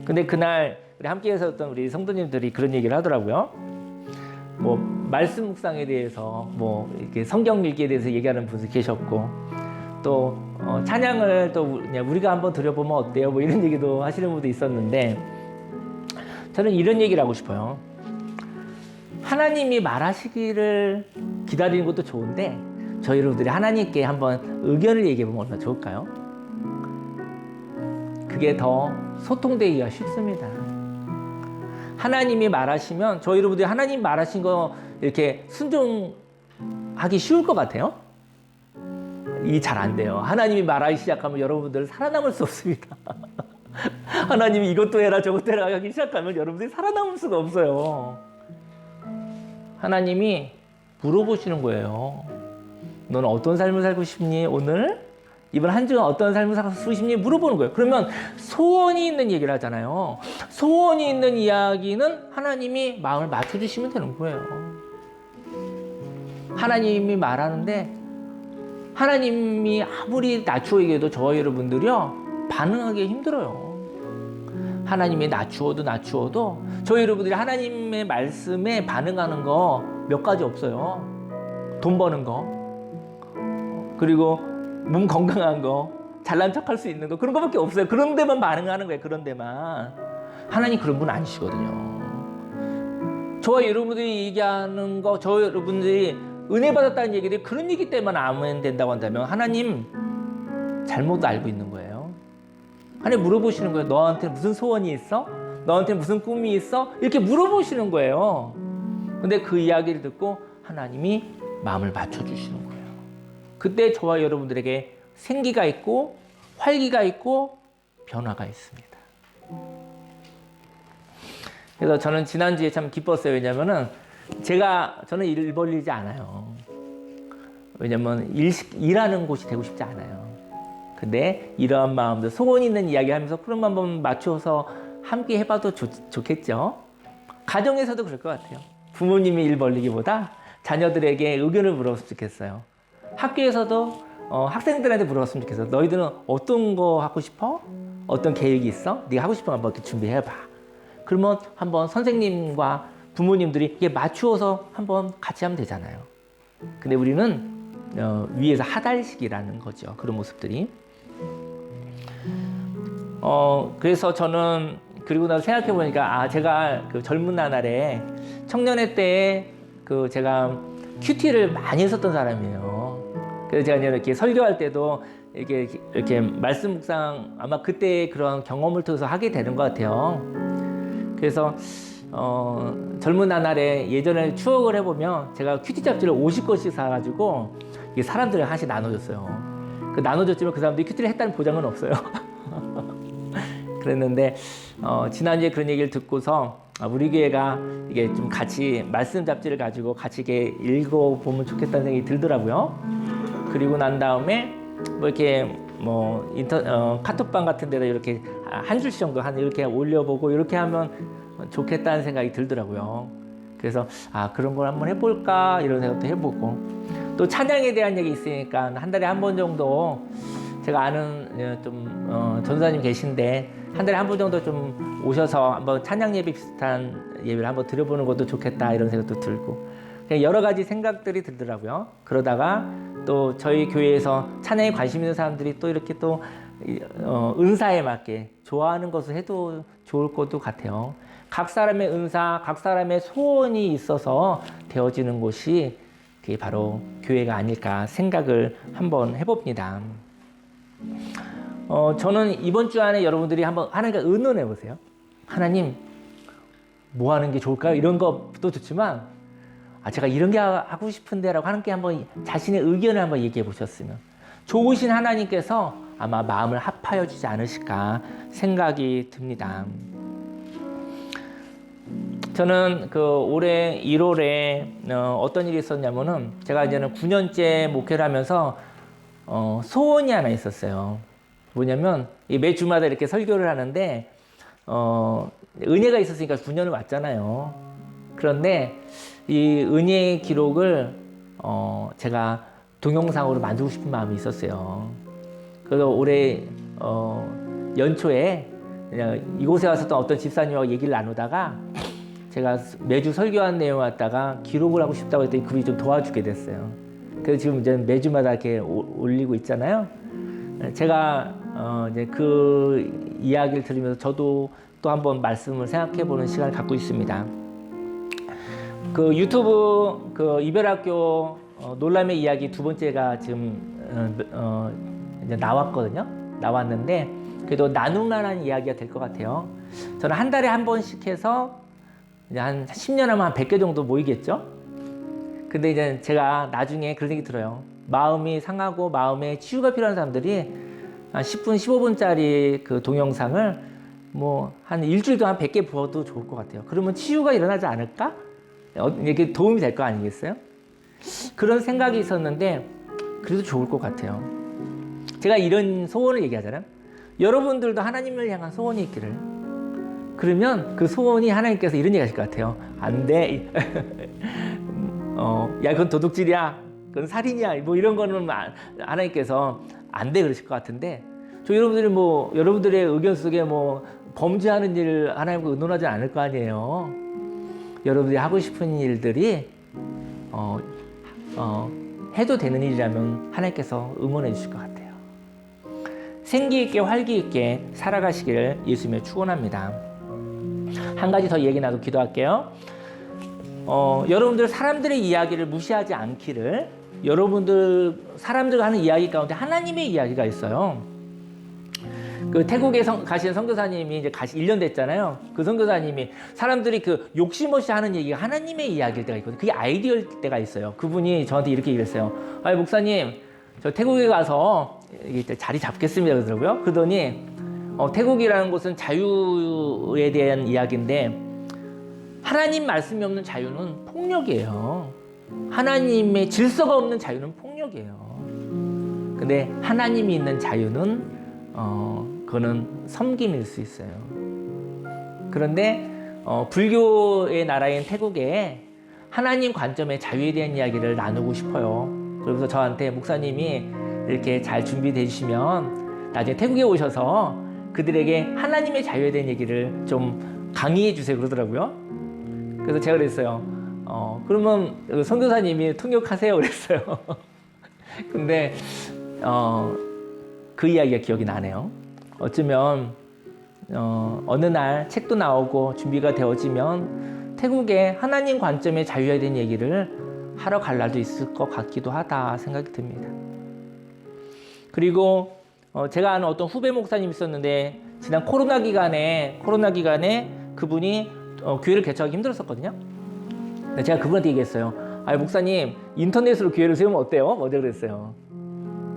근데 그날 우리 함께 했었던 우리 성도님들이 그런 얘기를 하더라고요. 뭐 말씀 묵상에 대해서 뭐 이렇게 성경 읽기에 대해서 얘기하는 분도 계셨고, 또 찬양을 또 그냥 우리가 한번 드려보면 어때요? 뭐 이런 얘기도 하시는 분도 있었는데, 저는 이런 얘기를 하고 싶어요. 하나님이 말하시기를 기다리는 것도 좋은데, 저희 여러분들이 하나님께 한번 의견을 얘기해보면 얼마나 좋을까요? 그게 더 소통되기가 쉽습니다. 하나님이 말하시면 저희 여러분들이 하나님 말하신 거 이렇게 순종하기 쉬울 것 같아요? 이 잘 안 돼요. 하나님이 말하기 시작하면 여러분들 살아남을 수 없습니다. 하나님이 이것도 해라 저것도 해라 하기 시작하면 여러분들이 살아남을 수가 없어요. 하나님이 물어보시는 거예요. 너는 어떤 삶을 살고 싶니? 오늘? 이번 한 주간 어떤 삶을 살고 싶니? 물어보는 거예요. 그러면 소원이 있는 얘기를 하잖아요. 소원이 있는 이야기는 하나님이 마음을 맞춰주시면 되는 거예요. 하나님이 말하는데 하나님이 아무리 낮추어 얘기해도 저와 여러분들이요 반응하기 힘들어요. 하나님이 낮추어도 저희 여러분들이 하나님의 말씀에 반응하는 거 몇 가지 없어요. 돈 버는 거, 그리고 몸 건강한 거, 잘난 척할 수 있는 거, 그런 거밖에 없어요. 그런 데만 반응하는 거예요. 그런 데만. 하나님 그런 분 아니시거든요. 저와 여러분들이 얘기하는 거, 저와 여러분들이 은혜 받았다는 얘기들이 그런 얘기 때문에 아멘 된다고 한다면 하나님 잘못 알고 있는 거예요. 하나님 물어보시는 거예요. 너한테 무슨 소원이 있어? 너한테 무슨 꿈이 있어? 이렇게 물어보시는 거예요. 근데 그 이야기를 듣고 하나님이 마음을 맞춰주시는 거예요. 그때 저와 여러분들에게 생기가 있고 활기가 있고 변화가 있습니다. 그래서 저는 지난주에 참 기뻤어요. 왜냐면은 저는 일 벌리지 않아요. 왜냐면 일하는 곳이 되고 싶지 않아요. 근데 이러한 마음도 소원 있는 이야기 하면서 그런 한번 맞춰서 함께 해봐도 좋겠죠. 가정에서도 그럴 것 같아요. 부모님이 일 벌리기보다 자녀들에게 의견을 물어봤으면 좋겠어요. 학교에서도 학생들한테 물어봤으면 좋겠어요. 너희들은 어떤 거 하고 싶어? 어떤 계획이 있어? 네가 하고 싶은 거 한번 준비해봐. 그러면 한번 선생님과 부모님들이 이게 맞추어서 한번 같이 하면 되잖아요. 근데 우리는 위에서 하달식이라는 거죠. 그런 모습들이. 그래서 저는 그리고 나서 생각해 보니까 제가 그 젊은 나날에 청년회 때 제가 큐티를 많이 했었던 사람이에요. 그래서 제가 이렇게 설교할 때도 이렇게 말씀 묵상 아마 그때 그런 경험을 통해서 하게 되는 것 같아요. 그래서 젊은 나날에 예전에 추억을 해보면 제가 큐티 잡지를 50권씩 사가지고 사람들을 하나씩 나눠줬어요. 나눠줬지만 그 사람들이 큐티를 했다는 보장은 없어요. 그랬는데 지난주에 그런 얘기를 듣고서 우리 교회가 이게 좀 같이 말씀 잡지를 가지고 같이 이렇게 읽어보면 좋겠다는 생각이 들더라고요. 그리고 난 다음에 이렇게 카톡방 같은 데다 이렇게 한 줄씩 정도 이렇게 올려보고 이렇게 하면 좋겠다는 생각이 들더라고요. 그래서 그런 걸 한번 해볼까 이런 생각도 해보고, 또 찬양에 대한 얘기 있으니까 한 달에 한 번 정도 제가 아는 전도사님 계신데 한 달에 한 번 정도 좀 오셔서 한번 찬양 예배 비슷한 예배를 한번 드려보는 것도 좋겠다 이런 생각도 들고, 그냥 여러 가지 생각들이 들더라고요. 그러다가 또 저희 교회에서 찬양에 관심 있는 사람들이 또 이렇게 또 은사에 맞게 좋아하는 것을 해도 좋을 것도 같아요. 각 사람의 은사, 각 사람의 소원이 있어서 되어지는 곳이 그게 바로 교회가 아닐까 생각을 한번 해봅니다. 저는 이번 주 안에 여러분들이 한번 하나님과 의논해 보세요. 하나님, 뭐 하는 게 좋을까요? 이런 것도 좋지만, 제가 이런 게 하고 싶은데라고 하나님께 한번 자신의 의견을 한번 얘기해 보셨으면, 좋으신 하나님께서 아마 마음을 합하여 주지 않으실까 생각이 듭니다. 저는 올해 1월에 어떤 일이 있었냐면은, 제가 이제는 9년째 목회를 하면서 소원이 하나 있었어요. 뭐냐면 매 주마다 이렇게 설교를 하는데 은혜가 있었으니까 9년을 왔잖아요. 그런데 이 은혜의 기록을 제가 동영상으로 만들고 싶은 마음이 있었어요. 그래서 올해 연초에 그냥 이곳에 왔었던 어떤 집사님하고 얘기를 나누다가 제가 매주 설교한 내용을 갖다가 기록을 하고 싶다고 했더니 그분이 좀 도와주게 됐어요. 그래서 지금 이제 매주마다 이렇게 올리고 있잖아요. 제가 이제 그 이야기를 들으면서 저도 또 한번 말씀을 생각해보는 시간을 갖고 있습니다. 그 유튜브 그 이별학교 놀람의 이야기 두 번째가 지금 이제 나왔거든요. 나왔는데 그래도 나눌만한 이야기가 될 것 같아요. 저는 한 달에 한 번씩 해서 이제 한 10년 하면 한 100개 정도 모이겠죠. 근데 이제 제가 나중에 그런 생각이 들어요. 마음이 상하고 마음에 치유가 필요한 사람들이 한 10분, 15분짜리 그 동영상을 뭐 한 일주일 동안 100개 부어도 좋을 것 같아요. 그러면 치유가 일어나지 않을까? 이게 도움이 될 거 아니겠어요? 그런 생각이 있었는데 그래도 좋을 것 같아요. 제가 이런 소원을 얘기하잖아요. 여러분들도 하나님을 향한 소원이 있기를. 그러면 그 소원이 하나님께서 이런 얘기 하실 것 같아요. 안 돼. 야, 그건 도둑질이야. 그건 살인이야. 뭐 이런 거는 하나님께서 안 돼 그러실 것 같은데 저 여러분들이 뭐 여러분들의 의견 속에 뭐 범죄하는 일을 하나님과 의논하지 않을 거 아니에요. 여러분들이 하고 싶은 일들이 해도 되는 일이라면 하나님께서 응원해 주실 것 같아요. 생기 있게 활기 있게 살아가시기를 예수님의 축원합니다. 한 가지 더 얘기 나도 기도할게요. 여러분들 사람들의 이야기를 무시하지 않기를. 여러분들 사람들과 하는 이야기 가운데 하나님의 이야기가 있어요. 그 태국에 가신 선교사님이 이제 1년 됐잖아요. 그 선교사님이 사람들이 그 욕심 없이 하는 얘기가 하나님의 이야기일 때가 있거든요. 그게 아이디어일 때가 있어요. 그분이 저한테 이렇게 얘기했어요. 아니 목사님, 저 태국에 가서 자리 잡겠습니다 그러더라고요. 그러더니 태국이라는 곳은 자유에 대한 이야기인데 하나님 말씀이 없는 자유는 폭력이에요. 하나님의 질서가 없는 자유는 폭력이에요. 근데 하나님이 있는 자유는 그거는 섬김일 수 있어요. 그런데 불교의 나라인 태국에 하나님 관점의 자유에 대한 이야기를 나누고 싶어요. 그래서 저한테 목사님이 이렇게 잘 준비되어 주시면 나중에 태국에 오셔서 그들에게 하나님의 자유에 대한 얘기를 좀 강의해 주세요 그러더라고요. 그래서 제가 그랬어요. 그러면 선교사님이 통역하세요 그랬어요. 근데 그 이야기가 기억이 나네요. 어쩌면 어느 날 책도 나오고 준비가 되어지면 태국에 하나님 관점의 자유에 대한 얘기를 하러 갈 날도 있을 것 같기도 하다 생각이 듭니다. 그리고 제가 아는 어떤 후배 목사님 있었는데 지난 코로나 기간에 그분이 교회를 개척하기 힘들었었거든요. 제가 그분한테 얘기했어요. 아, 목사님 인터넷으로 교회를 세우면 어때요? 어제 그랬어요.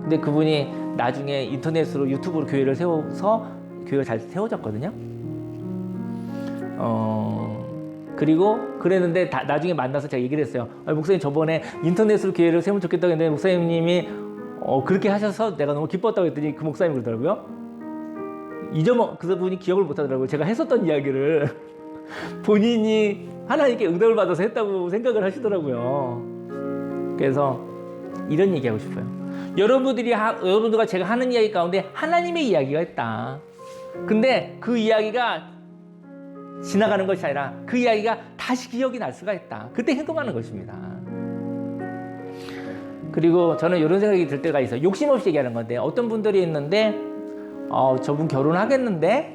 근데 그분이 나중에 인터넷으로 유튜브로 교회를 세워서 교회가 잘 세워졌거든요. 그리고 그랬는데 나중에 만나서 제가 얘기를 했어요. 아, 목사님 저번에 인터넷으로 교회를 세우면 좋겠다고 했는데 목사님이 그렇게 하셔서 내가 너무 기뻤다고 했더니 그 목사님이 그러더라고요. 그분이 기억을 못 하더라고요. 제가 했었던 이야기를 본인이 하나님께 응답을 받아서 했다고 생각을 하시더라고요. 그래서 이런 얘기하고 싶어요. 여러분들과 제가 하는 이야기 가운데 하나님의 이야기가 있다. 근데 그 이야기가 지나가는 것이 아니라 그 이야기가 다시 기억이 날 수가 있다. 그때 행동하는 것입니다. 그리고 저는 이런 생각이 들 때가 있어요. 욕심 없이 얘기하는 건데 어떤 분들이 있는데 저분 결혼하겠는데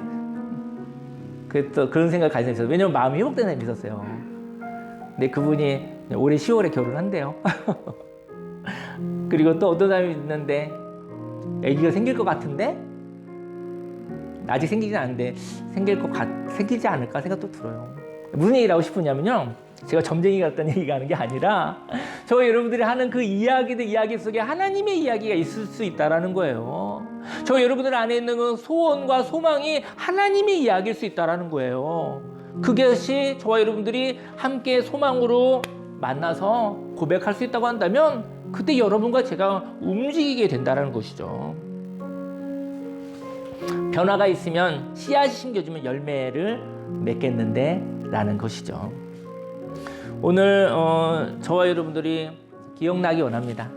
그런 생각을 가진 사람이 있어요. 왜냐면 마음이 회복된 사람이 있었어요. 근데 그분이 올해 10월에 결혼한대요. 그리고 또 어떤 사람이 있는데 아기가 생길 것 같은데 아직 생기진 않는데 생기지 않을까 생각도 들어요. 무슨 얘기를 하고 싶으냐면요. 제가 점쟁이 같다는 얘기가 하는 게 아니라 저 여러분들이 하는 그 이야기 속에 하나님의 이야기가 있을 수 있다라는 거예요. 저 여러분들 안에 있는 그 소원과 소망이 하나님의 이야기일 수 있다라는 거예요. 그것이 저와 여러분들이 함께 소망으로 만나서 고백할 수 있다고 한다면 그때 여러분과 제가 움직이게 된다는 것이죠. 변화가 있으면 씨앗이 심겨지면 열매를 맺겠는데 라는 것이죠. 오늘 저와 여러분들이 기억나기 원합니다.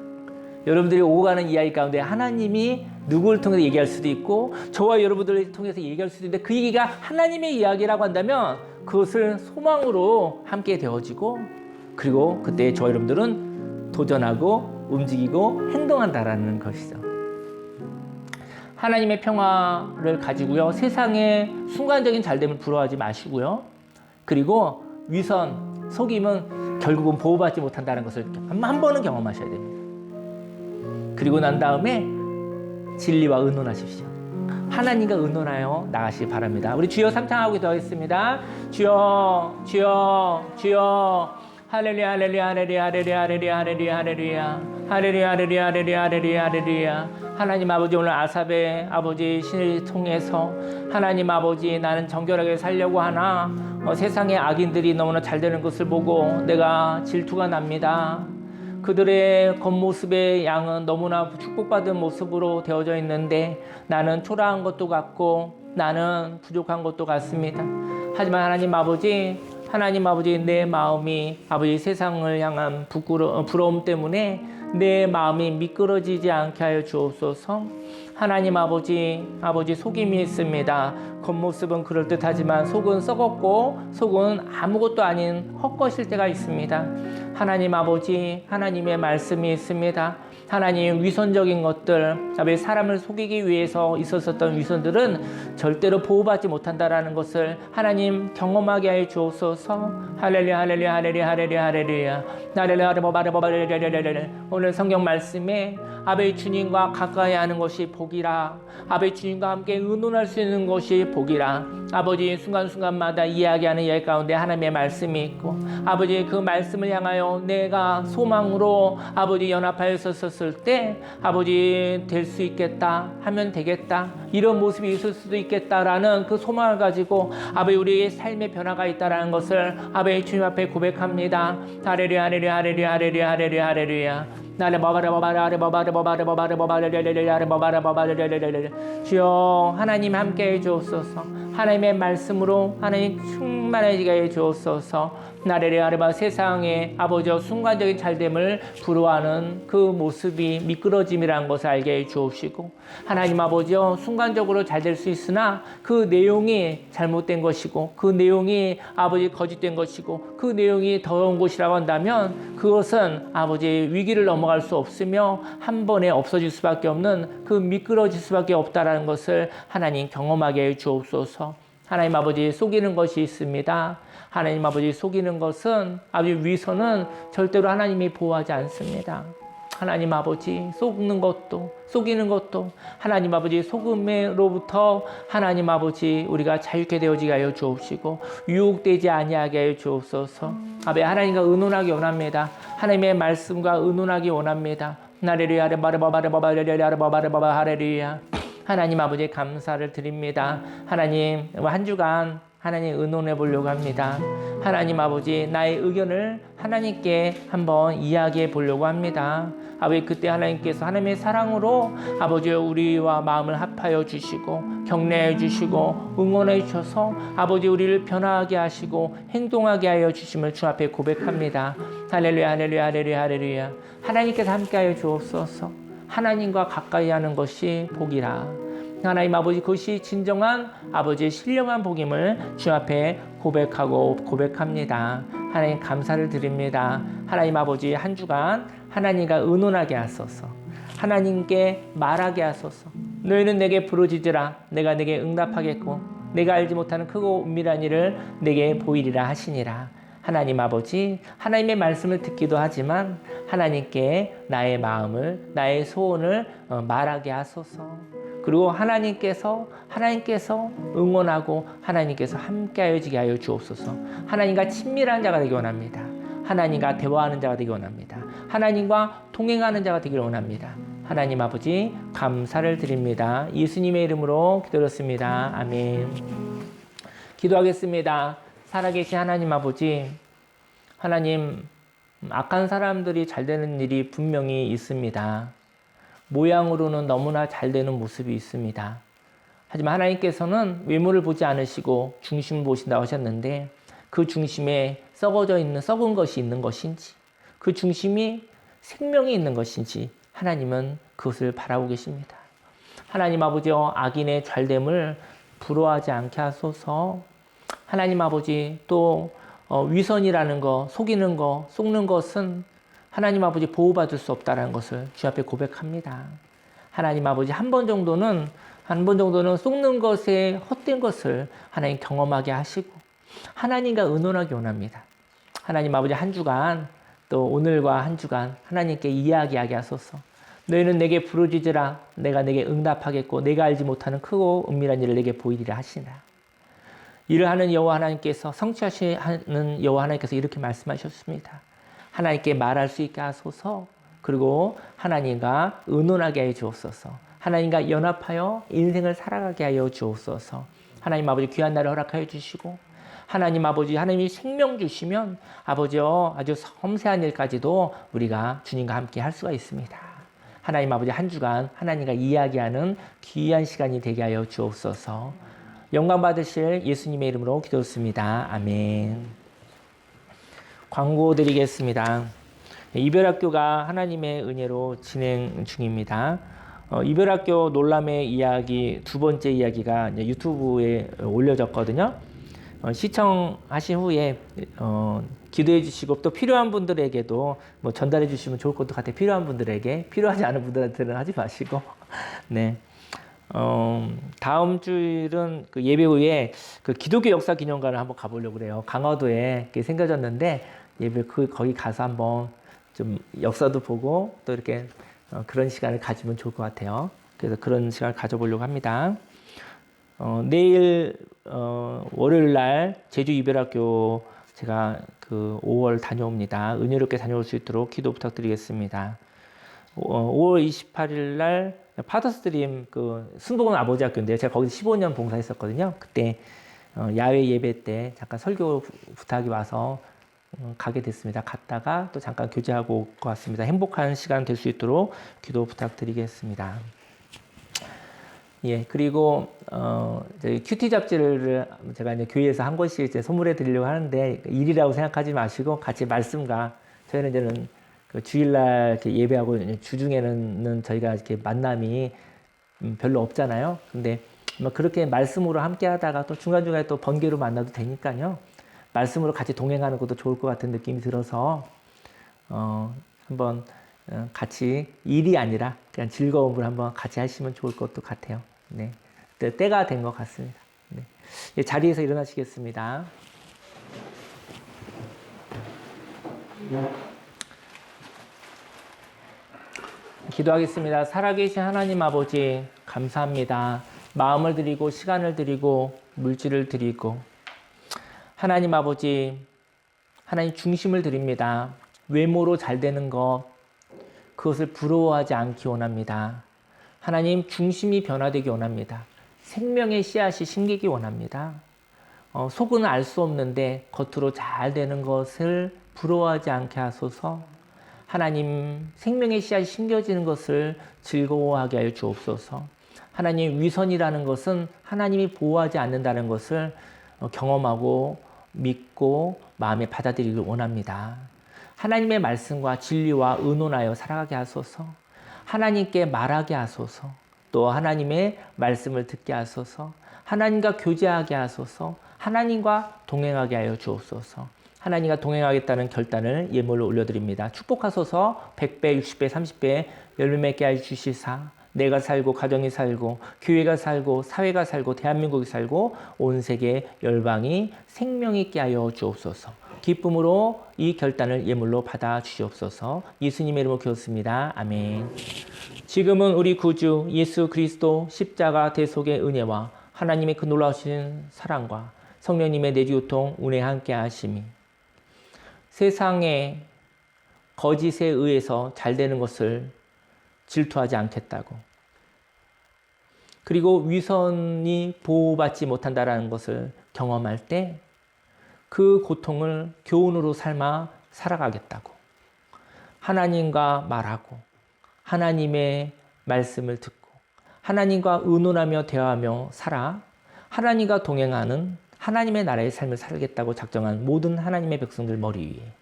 여러분들이 오고 가는 이야기 가운데 하나님이 누구를 통해서 얘기할 수도 있고 저와 여러분들을 통해서 얘기할 수도 있는데 그 얘기가 하나님의 이야기라고 한다면 그것을 소망으로 함께 되어지고 그리고 그때 저와 여러분들은 도전하고 움직이고 행동한다라는 것이죠. 하나님의 평화를 가지고요. 세상의 순간적인 잘됨을 부러워하지 마시고요. 그리고 위선, 속임은 결국은 보호받지 못한다는 것을 한 번은 경험하셔야 됩니다. 그리고 난 다음에 진리와 의논하십시오. 하나님과 의논하여 나가시기 바랍니다. 우리 주여 삼창하고 기도하겠습니다. 주여, 주여, 주여. 할렐루야, 할렐루야, 할렐루야, 할렐루야, 할렐루야, 할렐루야, 할렐루야, 할렐루야, 할렐루야, 할렐루야, 할렐루야, 할렐루야. 하나님 아버지, 오늘 아삽의 아버지 신을 통해서 하나님 아버지, 나는 정결하게 살려고 하나 세상의 악인들이 너무나 잘 되는 것을 보고 내가 질투가 납니다. 그들의 겉모습의 양은 너무나 축복받은 모습으로 되어져 있는데 나는 초라한 것도 같고 나는 부족한 것도 같습니다. 하지만 하나님 아버지, 내 마음이 아버지 세상을 향한 부러움 때문에 내 마음이 미끄러지지 않게 하여 주옵소서. 하나님 아버지 속임이 있습니다. 겉모습은 그럴듯하지만 속은 썩었고 속은 아무것도 아닌 헛것일 때가 있습니다. 하나님 아버지, 하나님의 말씀이 있습니다. 하나님 위선적인 것들, 사람을 속이기 위해서 있었던 위선들은 절대로 보호받지 못한다라는 것을 하나님 경험하게 하여 주옵소서. 할렐루야, 할렐루야, 할렐루야, 할렐루야, 할렐루야, 할렐루야. 오늘 성경 말씀에 아버지 주님과 가까이 하는 것이 복이라, 아버지 주님과 함께 의논할 수 있는 것이 복이라. 아버지 순간순간마다 이야기하는 이야기 가운데 하나님의 말씀이 있고 아버지 그 말씀을 향하여 내가 소망으로 아버지 연합하여 섰을 때 아버지 될 수 있겠다, 하면 되겠다, 이런 모습이 있을 수도 있겠다라는 그 소망을 가지고 아버지 우리의 삶의 변화가 있다라는 것을 아버지 주님 앞에 고백합니다. 할렐루야, 할렐루야, 할렐루야, 할렐루야, 할렐루야, 할렐루야. 주여 하나님 함께 해주옵소서. 하나님의 말씀으로 하나님 충만하게 해주옵소서. 나를 아르바 세상에 아버지 순간적인 잘됨을 부러워하는 그 모습이 미끄러짐이라는 것을 알게 해주옵시고 하나님 아버지 순간적으로 잘 될 수 있으나 그 내용이 잘못된 것이고 그 내용이 아버지 거짓된 것이고 그 내용이 더러운 것이라고 한다면 그것은 아버지 위기를 넘어갈 수 없으며 한 번에 없어질 수밖에 없는 그 미끄러질 수밖에 없다라는 것을 하나님 경험하게 해주옵소서. 하나님 아버지 속이는 것이 있습니다. 하나님 아버지 속이는 것은 아버지 위선은 절대로 하나님이 보호하지 않습니다. 하나님 아버지 속이는 것도 하나님 아버지 속음으로부터 하나님 아버지 우리가 자유케 되어지게 하여 주옵시고 유혹되지 아니하게 하여 주옵소서. 아버지 하나님과 의논하기 원합니다. 하나님의 말씀과 의논하기 원합니다. 할렐루야, 할렐루야. 하나님 아버지 감사를 드립니다. 하나님 한 주간 하나님 의논해 보려고 합니다. 하나님 아버지 나의 의견을 하나님께 한번 이야기해 보려고 합니다. 아버지 그때 하나님께서 하나님의 사랑으로 아버지 우리와 마음을 합하여 주시고 격려해 주시고 응원해 주셔서 아버지 우리를 변화하게 하시고 행동하게 하여 주심을 주 앞에 고백합니다. 할렐루야, 할렐루야, 할렐루야, 할렐루야. 하나님께서 함께하여 주옵소서. 하나님과 가까이 하는 것이 복이라. 하나님 아버지 그것이 진정한 아버지의 신령한 복임을 주 앞에 고백합니다. 하나님 감사를 드립니다. 하나님 아버지 한 주간 하나님과 의논하게 하소서. 하나님께 말하게 하소서. 너희는 내게 부르짖으라. 내가 내게 응답하겠고 내가 알지 못하는 크고 은밀한 일을 내게 보이리라 하시니라. 하나님 아버지 하나님의 말씀을 듣기도 하지만 하나님께 나의 마음을 나의 소원을 말하게 하소서. 그리고 하나님께서 응원하고 하나님께서 함께하여지게 하여 주옵소서. 하나님과 친밀한 자가 되기 원합니다. 하나님과 대화하는 자가 되기 원합니다. 하나님과 동행하는 자가 되기를 원합니다. 하나님 아버지 감사를 드립니다. 예수님의 이름으로 기도드렸습니다. 아멘. 기도하겠습니다. 살아계신 하나님 아버지, 하나님 악한 사람들이 잘 되는 일이 분명히 있습니다. 모양으로는 너무나 잘 되는 모습이 있습니다. 하지만 하나님께서는 외모를 보지 않으시고 중심을 보신다고 하셨는데 그 중심에 썩은 것이 있는 것인지 그 중심이 생명이 있는 것인지 하나님은 그것을 바라고 계십니다. 하나님 아버지여, 악인의 잘됨을 부러워하지 않게 하소서. 하나님 아버지, 또 위선이라는 거, 속이는 거, 속는 것은 하나님 아버지 보호받을 수 없다는 것을 주 앞에 고백합니다. 하나님 아버지, 한 번 정도는 속는 것에 헛된 것을 하나님 경험하게 하시고 하나님과 의논하기 원합니다. 하나님 아버지, 한 주간 또 오늘과 한 주간 하나님께 이야기하게 하소서. 너희는 내게 부르짖으라. 내가 내게 응답하겠고 내가 알지 못하는 크고 은밀한 일을 내게 보이리라 하시나. 일을 하는 여호와 하나님께서, 성취하시는 여호와 하나님께서 이렇게 말씀하셨습니다. 하나님께 말할 수 있게 하소서. 그리고 하나님과 의논하게 하여 주옵소서. 하나님과 연합하여 인생을 살아가게 하여 주옵소서. 하나님 아버지, 귀한 날을 허락하여 주시고 하나님 아버지, 하나님이 생명 주시면 아버지여, 아주 섬세한 일까지도 우리가 주님과 함께 할 수가 있습니다. 하나님 아버지, 한 주간 하나님과 이야기하는 귀한 시간이 되게 하여 주옵소서. 영광 받으실 예수님의 이름으로 기도했습니다. 아멘. 광고 드리겠습니다. 이별학교가 하나님의 은혜로 진행 중입니다. 이별학교 놀람의 이야기 두 번째 이야기가 이제 유튜브에 올려졌거든요. 시청하신 후에 기도해 주시고 또 필요한 분들에게도 뭐 전달해 주시면 좋을 것도 같아요. 필요한 분들에게, 필요하지 않은 분들한테는 하지 마시고. 네. 다음 주일은 그 예배 후에 그 기독교 역사 기념관을 한번 가보려고 그래요. 강화도에 생겨졌는데 예배 거기 가서 한번 좀 역사도 보고 또 이렇게 그런 시간을 가지면 좋을 것 같아요. 그래서 그런 시간을 가져보려고 합니다. 내일 월요일 날 제주 이별학교 제가 그 5월 다녀옵니다. 은혜롭게 다녀올 수 있도록 기도 부탁드리겠습니다. 5월 28일 날 파더스트림 그 순복음 아버지 학교인데요. 제가 거기서 15년 봉사했었거든요. 그때 야외 예배 때 잠깐 설교 부탁이 와서 가게 됐습니다. 갔다가 또 잠깐 교제하고 올 것 같습니다. 행복한 시간 될 수 있도록 기도 부탁드리겠습니다. 예, 그리고 큐티 잡지를 제가 이제 교회에서 한 권씩 이제 선물해 드리려고 하는데 일이라고 생각하지 마시고 같이 말씀과 저희는 이제는 그 주일날 이렇게 예배하고 주중에는 저희가 이렇게 만남이 별로 없잖아요. 근데 뭐 그렇게 말씀으로 함께 하다가 또 중간중간에 또 번개로 만나도 되니까요. 말씀으로 같이 동행하는 것도 좋을 것 같은 느낌이 들어서 한번 같이 일이 아니라 그냥 즐거움을 한번 같이 하시면 좋을 것도 같아요. 네, 때가 된 것 같습니다. 네. 예, 자리에서 일어나시겠습니다. 기도하겠습니다. 살아계신 하나님 아버지, 감사합니다. 마음을 드리고 시간을 드리고 물질을 드리고 하나님 아버지, 하나님 중심을 드립니다. 외모로 잘 되는 것, 그것을 부러워하지 않기 원합니다. 하나님 중심이 변화되기 원합니다. 생명의 씨앗이 심기기 원합니다. 속은 알 수 없는데 겉으로 잘 되는 것을 부러워하지 않게 하소서. 하나님 생명의 씨앗이 심겨지는 것을 즐거워하게 하여 주옵소서. 하나님 위선이라는 것은 하나님이 보호하지 않는다는 것을 경험하고 믿고 마음에 받아들이길 원합니다. 하나님의 말씀과 진리와 의논하여 살아가게 하소서. 하나님께 말하게 하소서. 또 하나님의 말씀을 듣게 하소서. 하나님과 교제하게 하소서. 하나님과 동행하게 하여 주옵소서. 하나님과 동행하겠다는 결단을 예물로 올려드립니다. 축복하소서. 100배, 60배, 30배 열매 맺게 하여 주시사 내가 살고 가정이 살고 교회가 살고 사회가 살고 대한민국이 살고 온 세계 열방이 생명 있게 하여 주옵소서. 기쁨으로 이 결단을 예물로 받아 주시옵소서. 예수님의 이름으로 기도했습니다. 아멘. 지금은 우리 구주 예수 그리스도 십자가 대속의 은혜와 하나님의 그 놀라우신 사랑과 성령님의 내주교통 운행 함께 하심이 세상의 거짓에 의해서 잘 되는 것을 질투하지 않겠다고, 그리고 위선이 보호받지 못한다는 것을 경험할 때 그 고통을 교훈으로 삼아 살아가겠다고, 하나님과 말하고 하나님의 말씀을 듣고 하나님과 의논하며 대화하며 살아 하나님과 동행하는 하나님의 나라의 삶을 살겠다고 작정한 모든 하나님의 백성들 머리 위에,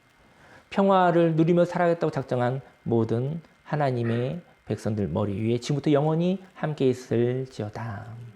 평화를 누리며 살아가겠다고 작정한 모든 하나님의 백성들 머리 위에 지금부터 영원히 함께 있을지어다.